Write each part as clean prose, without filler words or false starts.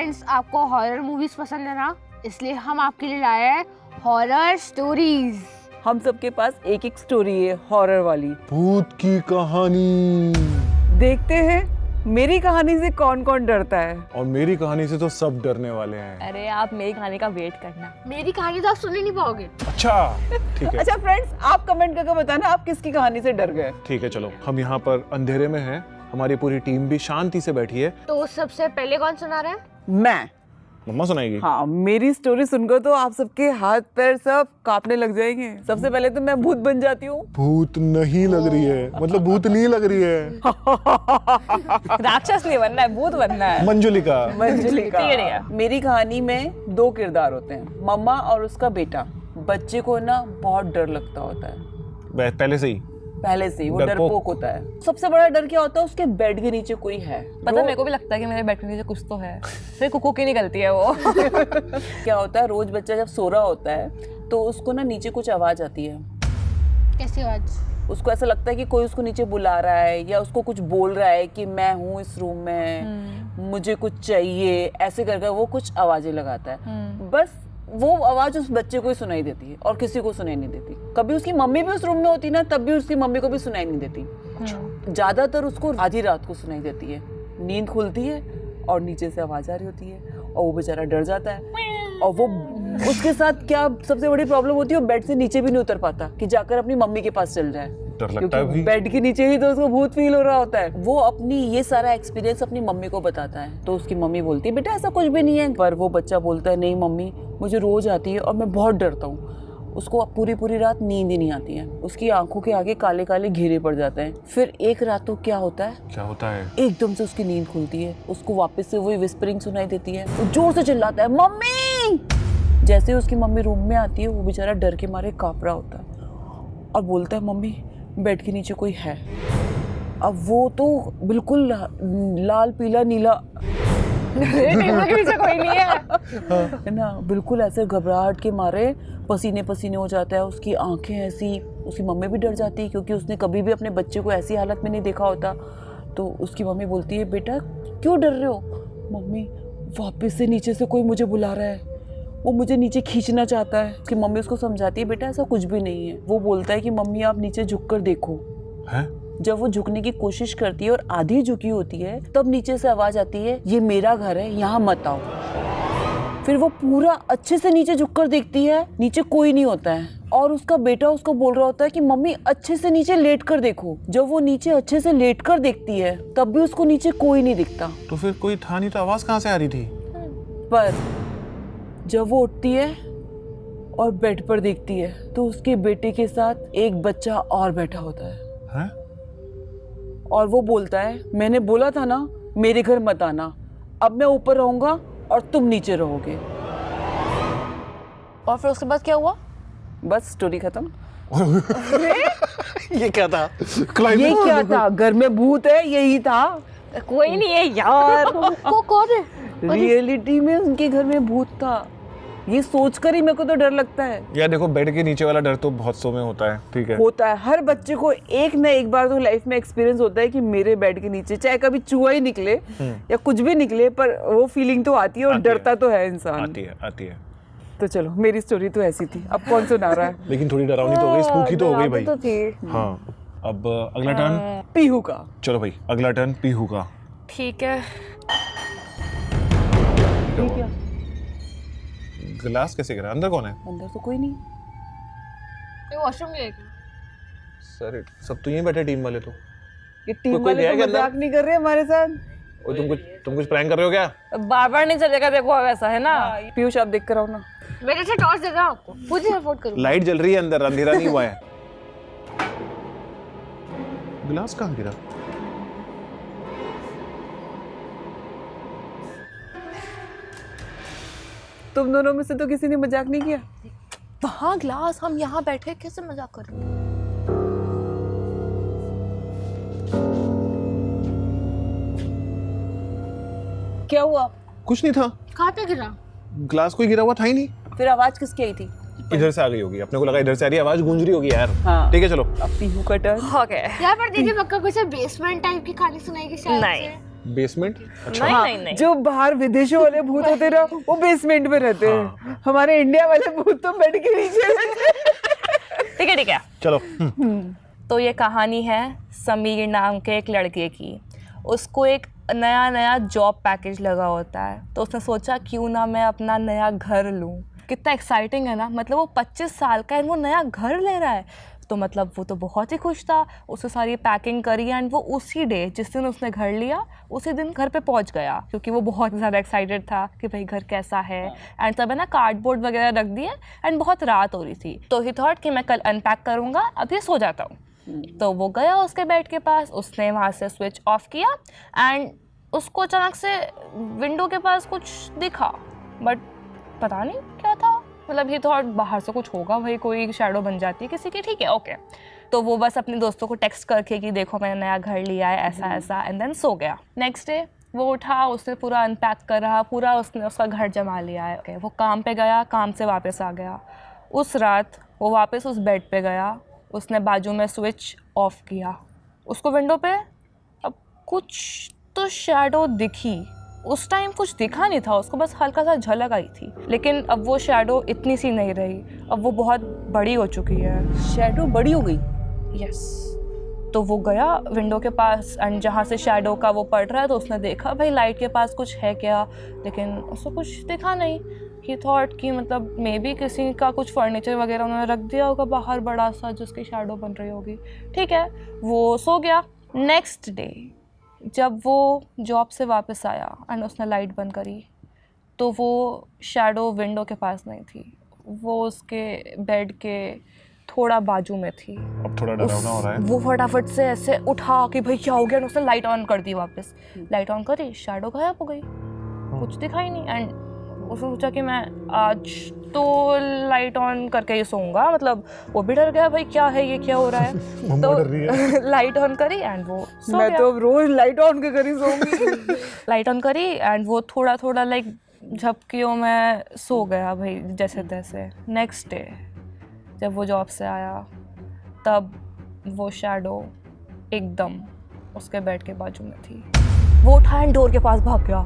Friends, आपको horror movies पसंद है ना, इसलिए हम आपके लिए लाए हैं हॉरर स्टोरीज। हम सबके पास एक एक स्टोरी है हॉरर वाली। भूत की कहानी। देखते हैं मेरी कहानी से कौन कौन डरता है। और मेरी कहानी से तो सब डरने वाले हैं। अरे आप मेरी कहानी का वेट करना। मेरी कहानी तो आप सुन ही नहीं पाओगे। अच्छा ठीक है। अच्छा फ्रेंड्स, आप कमेंट करके बताना आप किसकी कहानी से डर गए। ठीक है चलो, हम यहाँ पर अंधेरे में हैं, हमारी पूरी टीम भी शांति से बैठी है। तो सबसे पहले कौन सुना रहा है? मैं। मम्मा सुनाएगी। हाँ, मेरी स्टोरी सुनकर तो आप सबके हाथ पैर सब कांपने लग जाएंगे। सबसे पहले तो मैं भूत बन जाती हूँ। भूत नहीं लग रही है, मतलब भूत नहीं लग रही है। राक्षस नहीं बनना है, भूत बनना है। मंजुलिका। मंजुलिका। ठीक है। मेरी कहानी में दो किरदार होते हैं, मम्मा और उसका बेटा। बच्चे को ना बहुत डर लगता होता है पहले से ही। पहले से ही वो डरपोक। डरपोक होता है। सबसे बड़ा डर क्या होता है, उसके बेड के नीचे कोई है। पता मेरे को भी लगता है कि मेरे बेड के नीचे कुछ तो है। फिर कुकू की निकलती है वो। क्या होता है, रोज बच्चा जब सो रहा होता है तो उसको ना नीचे कुछ आवाज आती है। कैसी आवाज? उसको ऐसा लगता है कि कोई उसको नीचे बुला रहा है या उसको कुछ बोल रहा है कि मैं हूँ इस रूम में, मुझे कुछ चाहिए, ऐसे करके वो कुछ आवाजें लगाता है। बस वो आवाज उस बच्चे को ही सुनाई देती है और किसी को सुनाई नहीं देती। कभी उसकी मम्मी भी उस रूम में होती ना, तब भी उसकी मम्मी को भी सुनाई नहीं देती। ज्यादातर उसको आधी रात को सुनाई देती है। नींद खुलती है और नीचे से आवाज आ रही होती है और वो बेचारा डर जाता है। और वो उसके साथ क्या सबसे बड़ी प्रॉब्लम होती है, वो बेड से नीचे भी नहीं उतर पाता कि जाकर अपनी मम्मी के पास चल जाए। डर लगता है भाई। बेड के नीचे ही तो उसको भूत फील हो रहा होता है। वो अपनी ये सारा एक्सपीरियंस अपनी मम्मी को बताता है तो उसकी मम्मी बोलती है बेटा ऐसा कुछ भी नहीं है। पर वो बच्चा बोलता है नहीं मम्मी, मुझे रोज आती है और मैं बहुत डरता हूँ। उसको पूरी रात नींद ही नहीं आती है। उसकी आंखों के आगे काले काले घेरे पड़ जाते हैं। फिर एक रात तो क्या होता है, एकदम से उसकी नींद खुलती है। उसको वापस से वही विस्परिंग सुनाई देती है। वो जोर से चिल्लाता है मम्मी। जैसे ही उसकी मम्मी रूम में आती है, वो बेचारा डर के मारे कांप रहा होता है और बोलता है मम्मी बेड के नीचे कोई है। अब वो तो बिल्कुल लाल पीला नीला टेबल के नीचे कोई नहीं है ना, बिल्कुल ऐसे घबराहट के मारे पसीने पसीने हो जाता है। उसकी आंखें ऐसी, उसकी मम्मी भी डर जाती है क्योंकि उसने कभी भी अपने बच्चे को ऐसी हालत में नहीं देखा होता। तो उसकी मम्मी बोलती है बेटा क्यों डर रहे हो? मम्मी वापस से नीचे से कोई मुझे बुला रहा है, वो मुझे नीचे खींचना चाहता है। उसकी मम्मी उसको समझाती है बेटा ऐसा कुछ भी नहीं है। वो बोलता है कि मम्मी आप नीचे झुक कर देखो। है? जब वो झुकने की कोशिश करती है और आधी झुकी होती है, तब नीचे से आवाज आती है ये मेरा घर है, यहाँ मत आओ। फिर वो पूरा अच्छे से नीचे झुककर देखती है, नीचे कोई नहीं होता है। और उसका बेटा उसको बोल रहा होता है कि मम्मी अच्छे से नीचे लेट कर देखो। जब वो नीचे अच्छे से लेट कर देखती है, तब भी उसको नीचे कोई नहीं दिखता। तो फिर कोई था नहीं तो आवाज कहाँ से आ रही थी? पर जब वो उठती है और बेड पर देखती है, तो उसके बेटे के साथ एक बच्चा और बैठा होता है। हैं? और वो बोलता है मैंने बोला था ना मेरे घर मत आना, अब मैं ऊपर रहूंगा और तुम नीचे रहोगे। और फिर उसके बाद क्या हुआ? बस स्टोरी खत्म। ये क्या था? ये क्या था? घर में भूत है, यही था। कोई नहीं है यार। को कौन है? रियलिटी में उनके घर में भूत था। ये सोचकर ही मेरे को तो डर लगता है। यार देखो, बेड के नीचे वाला डर तो बहुत सौ में होता है, ठीक है? होता है, हर बच्चे को एक ना एक बार तो लाइफ में एक्सपीरियंस होता है कि मेरे बेड के नीचे चाहे कभी चूहा ही निकले या कुछ भी निकले, पर वो फीलिंग तो आती है और डरता तो है इंसान। आती है। तो चलो मेरी स्टोरी तो ऐसी थी। अब कौन सुना रहा है? लेकिन थोड़ी डरावनी तो हो गई, स्पूकी तो हो गई भाई। तो थी। हाँ, अब अगला टर्न पीहू का। चलो भाई, अगला टर्न पीहू का। ठीक है। ठीक है, गिलास कैसे गिरा? अंदर कौन है? अंदर तो कोई नहीं। वॉशरूम गएगी। सर सब तो यहीं बैठे टीम वाले तो। ये टीम कोई वाले गया तो क्या अंदर? मजाक नहीं कर रहे हमारे साथ। ओ, तुम कुछ प्रैंक कर रहे हो क्या? बार बार नहीं चलेगा, देखो वैसा है ना। पीयूष आप देख कर आओ ना। मेरे से टॉर्च देगा आपको, मुझे अफोर्ड करूँ। लाइट जल रही है अंदर, अंधेरा नहीं हुआ है। गिलास कहाँ गिरा? तुम दोनों में से तो किसी ने मजाक नहीं किया। वहाँ ग्लास, हम यहाँ बैठे, कैसे मजाक करेंगे? क्या हुआ? कुछ नहीं था, कहाँ पे गिरा? ग्लास कोई गिरा हुआ था ही नहीं। फिर आवाज किसकी आई थी? इधर से आ गई होगी, अपने को लगा इधर से आ रही है, आवाज गूंज रही होगी यार। हाँ। ठीक है चलो। अब पीहू का टर्न। ओके। यहाँ पर देखिए पक्का कुछ बेसमेंट टाइप की कहानी सुनाएगी शायद नहीं। से। बेसमेंट? अच्छा। नहीं नहीं नहीं जो बाहर विदेशों वाले भूत होते ना वो बेसमेंट में रहते हैं, हमारे इंडिया वाले भूत तो बेड के नीचे रहते हैं। ठीक है चलो। तो ये कहानी है समीर नाम के एक लड़के की। उसको एक नया नया जॉब पैकेज लगा होता है, तो उसने सोचा क्यों ना मैं अपना नया घर लूँ। कितना एक्साइटिंग है ना, मतलब वो 25 साल का है, वो नया घर ले रहा है, तो मतलब वो तो बहुत ही खुश था। उसने सारी पैकिंग करी एंड वो उसी डे जिस दिन उसने घर लिया उसी दिन घर पे पहुंच गया, क्योंकि वो बहुत ज़्यादा एक्साइटेड था कि भाई घर कैसा है। एंड सब है ना कार्डबोर्ड वगैरह रख दिए एंड बहुत रात हो रही थी, तो ही थॉट कि मैं कल अनपैक करूँगा, अभी सो जाता हूँ। तो वो गया उसके बेड के पास, उसने वहाँ से स्विच ऑफ किया एंड उसको अचानक से विंडो के पास कुछ दिखा, बट पता नहीं क्या था। मतलब ये थॉट बाहर से कुछ होगा, भाई कोई शैडो बन जाती है किसी की, ठीक है ओके। तो वो बस अपने दोस्तों को टेक्स्ट करके कि देखो मैंने नया घर लिया है ऐसा ऐसा, एंड देन सो गया। नेक्स्ट डे वो उठा, उसने पूरा अनपैक कर रहा, पूरा उसने उसका घर जमा लिया है। ओके, वो काम पे गया, काम से वापस आ गया। उस रात वो वापस उस बेड पे गया, उसने बाजू में स्विच ऑफ किया, उसको विंडो पे अब कुछ तो शैडो दिखी। उस टाइम कुछ दिखा नहीं था उसको, बस हल्का सा झलक आई थी, लेकिन अब वो शैडो इतनी सी नहीं रही, अब वो बहुत बड़ी हो चुकी है। शैडो बड़ी हो गई। यस। तो वो गया विंडो के पास एंड जहाँ से शैडो का वो पड़ रहा है, तो उसने देखा भाई लाइट के पास कुछ है क्या, लेकिन उसको कुछ दिखा नहीं। ही थॉट कि मतलब मे बी किसी का कुछ फर्नीचर वगैरह उन्होंने रख दिया होगा बाहर बड़ा सा जिसकी शैडो बन रही होगी, ठीक है। वो सो गया। नेक्स्ट डे जब वो जॉब से वापस आया एंड उसने लाइट बंद करी, तो वो शैडो विंडो के पास नहीं थी, वो उसके बेड के थोड़ा बाजू में थी। अब थोड़ा डरावना हो रहा है। वो फटाफट से ऐसे उठा कि भाई क्या हो गया, उसने लाइट ऑन कर दी वापस। लाइट ऑन करी, शैडो गायब हो गई, कुछ दिखाई नहीं। एंड उसने सोचा कि मैं आज तो लाइट ऑन करके ही सोऊंगा, मतलब वो भी डर गया भाई क्या है ये, क्या हो रहा है। तो लाइट ऑन करी एंड वो सो मैं गया। तो रोज लाइट ऑन के करी सोऊंगी। लाइट ऑन करी एंड वो थोड़ा थोड़ा लाइक झपकियों में सो गया भाई जैसे तैसे। नेक्स्ट डे जब वो जॉब से आया, तब वो शैडो एकदम उसके बेड के बाजू में थी। वो उठा एंड डोर के पास भाग गया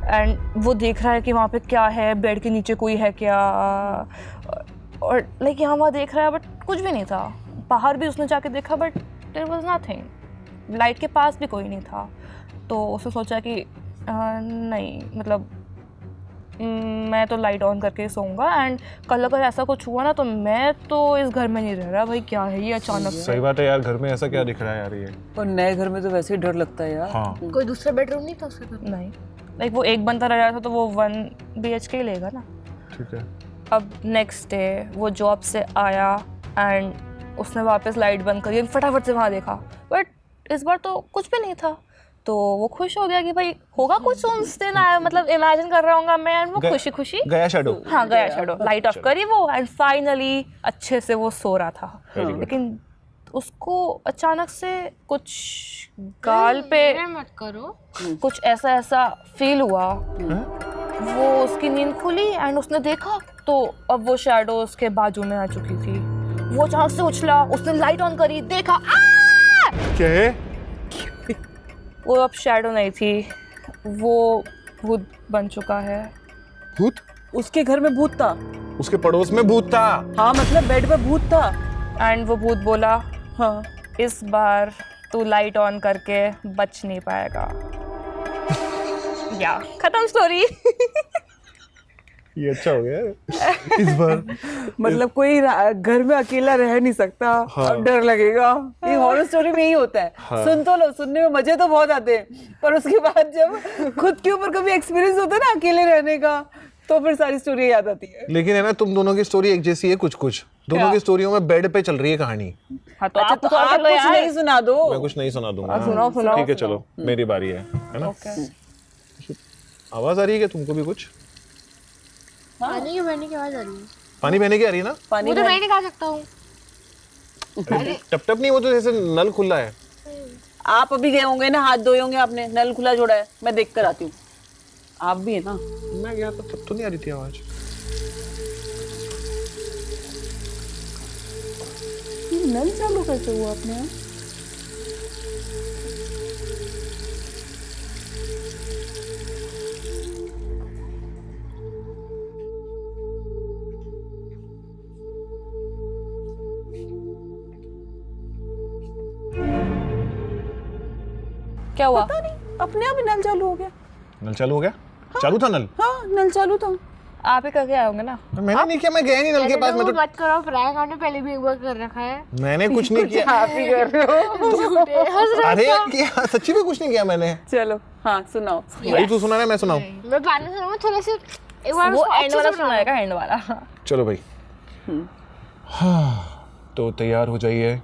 एंड वो देख रहा है कि वहाँ पे क्या है, बेड के नीचे कोई है क्या, और लाइक यहाँ वहाँ देख रहा है बट कुछ भी नहीं था। बाहर भी उसने जाके देखा but there was nothing, light के पास भी कोई नहीं था। तो उसने सोचा कि नहीं मतलब मैं तो लाइट ऑन करके सोऊंगा एंड कल अगर ऐसा कुछ हुआ ना तो मैं तो इस घर में नहीं रह रहा। भाई क्या है ये अचानक सही बात है यार, घर में ऐसा क्या दिख रहा है यार ये। और नए घर में तो वैसे ही डर लगता है यार। हाँ। कोई दूसरा बेडरूम नहीं था उसके घर? नहीं, लाइक वो एक बनता रह रहा था तो वो 1 BHK ही लेगा ना। ठीक है। अब नेक्स्ट डे वो जॉब से आया एंड उसने वापस लाइट बंद करी, फटाफट से वहाँ देखा बट इस बार तो कुछ भी नहीं था। तो वो खुश हो गया कि भाई होगा कुछ उस दिन आया, मतलब इमेजिन कर रहा हूँ मैं, एंड वो खुशी खुशी गया शैडो। हाँ गया शैडो, लाइट ऑफ करी वो एंड फाइनली अच्छे से वो सो रहा था। लेकिन उसको अचानक से कुछ गाल पे मत करो, कुछ ऐसा ऐसा फील हुआ। वो उसकी नींद खुली एंड उसने देखा तो अब वो शैडो उसके बाजू में आ चुकी थी। वो अचानक से उछला, उसने लाइट ऑन करी, देखा क्या है? वो अब शैडो नहीं थी, वो भूत बन चुका है। भूत? उसके घर में भूत था? उसके पड़ोस में भूत था? हाँ मतलब बेड पे भूत था। एंड वो भूत बोला हाँ इस बार तू लाइट ऑन करके बच नहीं पाएगा। या खत्म स्टोरी। ये अच्छा हो गया इस बार। मतलब कोई घर में अकेला रह नहीं सकता। हाँ। अब डर लगेगा। ये हॉरर स्टोरी में यही होता है। हाँ। सुन तो लो, सुनने में मजे तो बहुत आते हैं, पर उसके बाद जब खुद के ऊपर कभी एक्सपीरियंस होता है ना अकेले रहने का, तो फिर सारी स्टोरी याद आती है। लेकिन है ना, तुम दोनों की स्टोरी एक जैसी है, कुछ कुछ दोनों की स्टोरियों में बेड पे चल रही है कहानी। हाँ तो अच्छा, आप तो आप कुछ नहीं सुना दो। मैं कुछ नहीं सुना दूंगा। सुनाओ, सुनाओ, ठीक है चलो, मेरी बारी है ना। आवाज आ रही है क्या तुमको भी कुछ? पानी के बहने की आवाज आ रही है। पानी बहने की आ रही है ना? पानी वो तो मैं नहीं खा सकता हूँ। टप टप नहीं, वो तो जैसे नल खुला है। आप अभी गए होंगे ना, हाथ धोए होंगे आपने, नल खुला छोड़ा है, मैं देख कर आती हूँ। आप भी है ना? मैं गया था तब तो नहीं आ रही थी आवाज। ये नल चालू कैसे हुआ आपने? क्या हुआ? पता नहीं, अपने आप ही नल चालू हो गया। नल चालू हो गया? चालू था नल? हाँ, नल चालू था। आप ही करके आए होंगे ना। मैंने नहीं किया, मैं गया नहीं नल के पास। मैं तो मत करो, प्रैंक आपने पहले भी एक बार कर रखा है। मैंने कुछ नहीं किया। आप ही कर रहे हो। झूठे हंस रहे अरे हो। क्या, सच्ची में कुछ नहीं किया मैंने। चलो हाँ सुनाओ। भाई तू सुना रहा है, मैं सुनाऊं? मैं गाना सुनाऊंगा थोड़ा सा, एक बार वो उसको एंड अच्छे वाला से सुना। सुनाएगा, एंड वाला। चलो भाई। हाँ, तो तैयार हो जाइए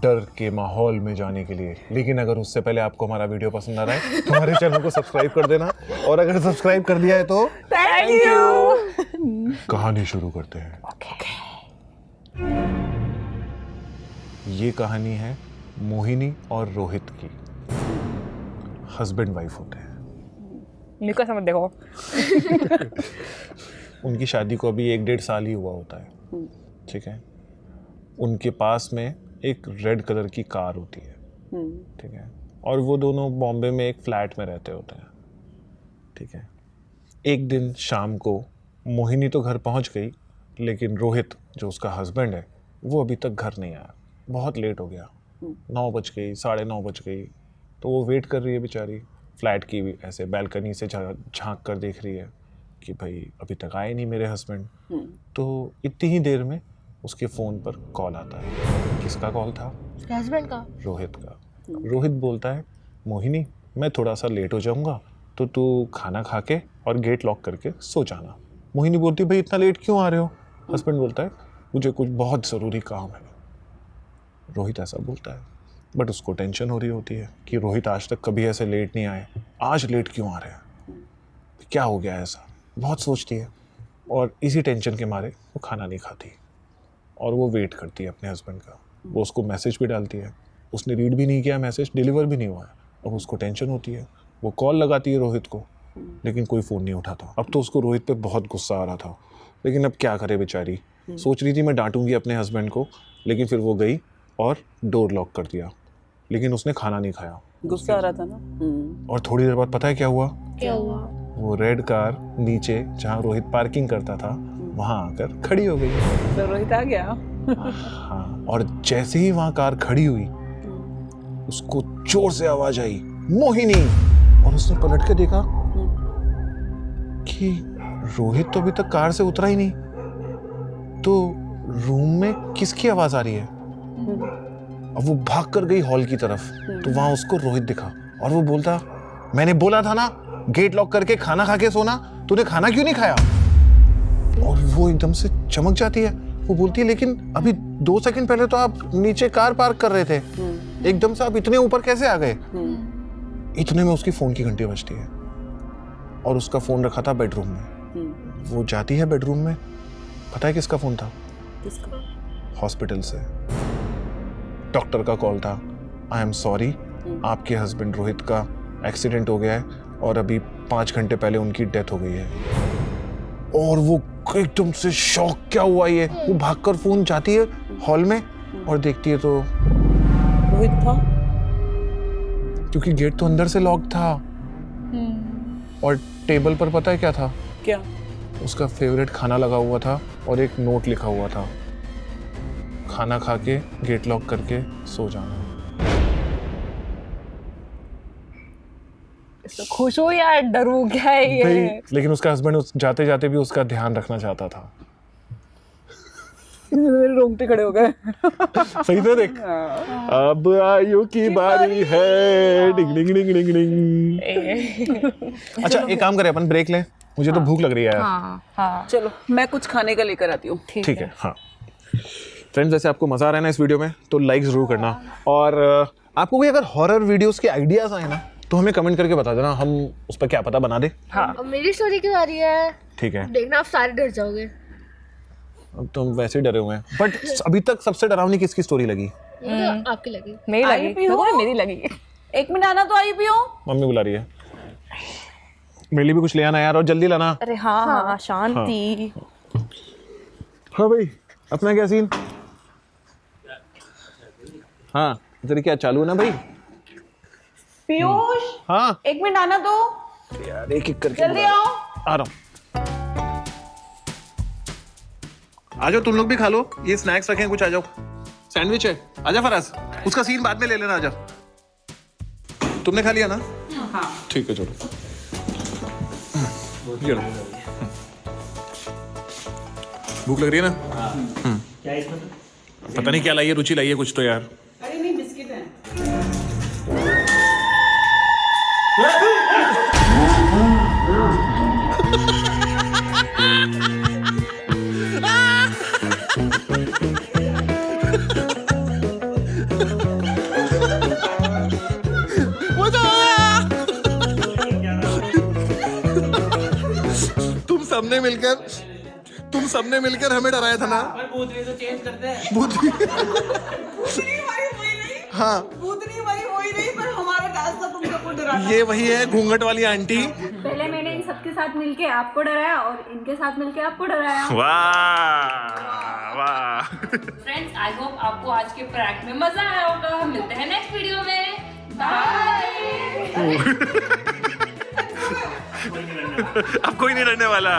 डर के माहौल में जाने के लिए। लेकिन अगर उससे पहले आपको हमारा वीडियो पसंद आ रहा है तो हमारे चैनल को सब्सक्राइब कर देना, और अगर सब्सक्राइब कर दिया है तो थैंक यू। कहानी शुरू करते हैं। ये कहानी है मोहिनी और रोहित की। हस्बैंड वाइफ होते हैं। मेरे को समझ देखो। उनकी शादी को अभी 1-1.5 साल ही हुआ होता है, ठीक है। उनके पास में एक रेड कलर की कार होती है, ठीक है, और वो दोनों बॉम्बे में एक फ्लैट में रहते होते हैं, ठीक है। एक दिन शाम को मोहिनी तो घर पहुंच गई, लेकिन रोहित जो उसका हस्बैंड है वो अभी तक घर नहीं आया। बहुत लेट हो गया, 9 बज गई, 9:30 बज गई। तो वो वेट कर रही है बेचारी, फ्लैट की भी ऐसे बैल्कनी से झांक कर देख रही है कि भाई अभी तक आए नहीं मेरे हस्बैंड। तो इतनी ही देर में उसके फ़ोन पर कॉल आता है। किसका कॉल था? हस्बैंड का। रोहित का। रोहित बोलता है, मोहिनी मैं थोड़ा सा लेट हो जाऊंगा, तो तू खाना खा के और गेट लॉक करके सो जाना। मोहिनी बोलती है, भाई इतना लेट क्यों आ रहे हो? हस्बैंड बोलता है, मुझे कुछ बहुत ज़रूरी काम है। रोहित ऐसा बोलता है, बट उसको टेंशन हो रही होती है कि रोहित आज तक कभी ऐसे लेट नहीं आए, आज लेट क्यों आ रहे हैं, क्या हो गया ऐसा। बहुत सोचती है, और इसी टेंशन के मारे वो खाना नहीं खाती, और वो वेट करती है अपने हस्बैंड का। वो उसको मैसेज भी डालती है, उसने रीड भी नहीं किया, मैसेज डिलीवर भी नहीं हुआ है। अब उसको टेंशन होती है, वो कॉल लगाती है रोहित को, लेकिन कोई फ़ोन नहीं उठाता। अब तो उसको रोहित पे बहुत गुस्सा आ रहा था, लेकिन अब क्या करे बेचारी। सोच रही थी मैं डांटूंगी अपने हस्बैंड को, लेकिन फिर वो गई और डोर लॉक कर दिया, लेकिन उसने खाना नहीं खाया। गुस्सा आ रहा था ना। और थोड़ी देर बाद पता है क्या हुआ? क्या हुआ? वो रेड कार नीचे जहाँ रोहित पार्किंग करता था वहाँ आकर खड़ी हो गई। तो रोहित आ गया। हाँ, और जैसे ही वहाँ कार खड़ी हुई, उसको जोर से आवाज आई, मोहिनी। और उसने पलट के देखा कि रोहित तो अभी तक कार से उतरा ही नहीं। तो रूम में किसकी आवाज आ रही है? अब वो भाग कर गई हॉल की तरफ, तो वहां उसको रोहित दिखा, और वो बोलता, मैंने बोला था ना गेट लॉक करके खाना खा के सोना, तूने खाना क्यों नहीं खाया? और वो एकदम से चमक जाती है। वो बोलती है, लेकिन अभी 2 सेकंड पहले तो आप नीचे कार पार्क कर रहे थे, एकदम से आप इतने ऊपर कैसे आ गए? इतने में उसकी फोन की घंटी बजती है, और उसका फोन रखा था बेडरूम में। वो जाती है बेडरूम में, पता है किसका फोन था? हॉस्पिटल से। डॉक्टर का कॉल था, आई एम सॉरी, आपके हस्बैंड रोहित का एक्सीडेंट हो गया है, और अभी 5 घंटे पहले उनकी डेथ हो गई है। और वो एकदम से शॉक, क्या हुआ ये? वो भागकर फोन जाती है हॉल में, और देखती है तो रोहित था, क्योंकि गेट तो अंदर से लॉक था। और टेबल पर पता है क्या था? क्या? उसका फेवरेट खाना लगा हुआ था, और एक नोट लिखा हुआ था, खाना खा के गेट लॉक करके सो जाना। तो खुश हो या डरू, क्या है ये? भाई, लेकिन उसका हस्बैंड जाते जाते भी उसका ध्यान रखना चाहता था। मेरे रोंगटे खड़े हो गए। सही से देख, अब आयु की बारी है, डिंग डिंग डिंग डिंग डिंग। अच्छा, एक काम करें, अपन ब्रेक लें, मुझे तो भूख लग रही है यार। हाँ, चलो मैं कुछ खाने का लेकर आती हूँ। ठीक है। हाँ फ्रेंड्स, जैसे आपको मजा आ रहा है ना इस वीडियो में, तो लाइक जरूर करना, और आपको भी अगर हॉरर वीडियोस के आइडियाज आए ना, तो हमें कमेंट करके बता देना, हम उस पर क्या पता बना दे। अब मेरी स्टोरी की बारी है, ठीक है। देखना आप सारे डर जाओगे। अब तो हम वैसे ही डरे हुए हैं, बट अभी तक सबसे डरावनी किसकी स्टोरी लगी? ये तो आपकी लगी। मेरी आई लगी, भी हो? देखो ना, मेरी लगी। 1 मिनट आना, तो आई भी हो। मम्मी बुला रही है, मेरे लिए भी कुछ ले आना यार, और जल्दी लाना। अरे हाँ, शांति। हाँ भाई, अपना क्या सीन? हाँ, तेरी क्या चालू है ना भाई? पीयूष, हाँ 1 मिनट आना तो। यार, एक एक करके जल्दी बुला रहा आओ। हूँ। आ रहा हूँ। आ जाओ, तुम लोग भी खा लो, ये स्नैक्स रखे हैं कुछ, आ जाओ। सैंडविच है, आजा फराज, उसका सीन बाद में ले लेना, आजा। तुमने खा लिया ना? हाँ ठीक है, चलो ये लो। भूख लग रही है ना? क्या है इसमें? पता नहीं क्या लाइए, रुचि लाइए कुछ तो यार। अरे नहीं, बिस्किट है। तुम सबने मिलकर हमें डराया था ना? भूतनी तो चेंज करते हैं। भूतनी भूतनी वाली वही नहीं, हाँ, भूतनी वाली वही नहीं, पर हमारा डांस था तुम सबको डराना। ये वही है घूंघट वाली आंटी। पहले मैंने इन सबके साथ मिलके आपको डराया और इनके साथ मिलके आपको डराया। वाह वाह। फ्रेंड्स, आई होप आपको आज के प्रैंक में मजा आया होगा। हम मिलते हैं नेक्स्ट वीडियो में। बाय। अब कोई नहीं डरने वाला।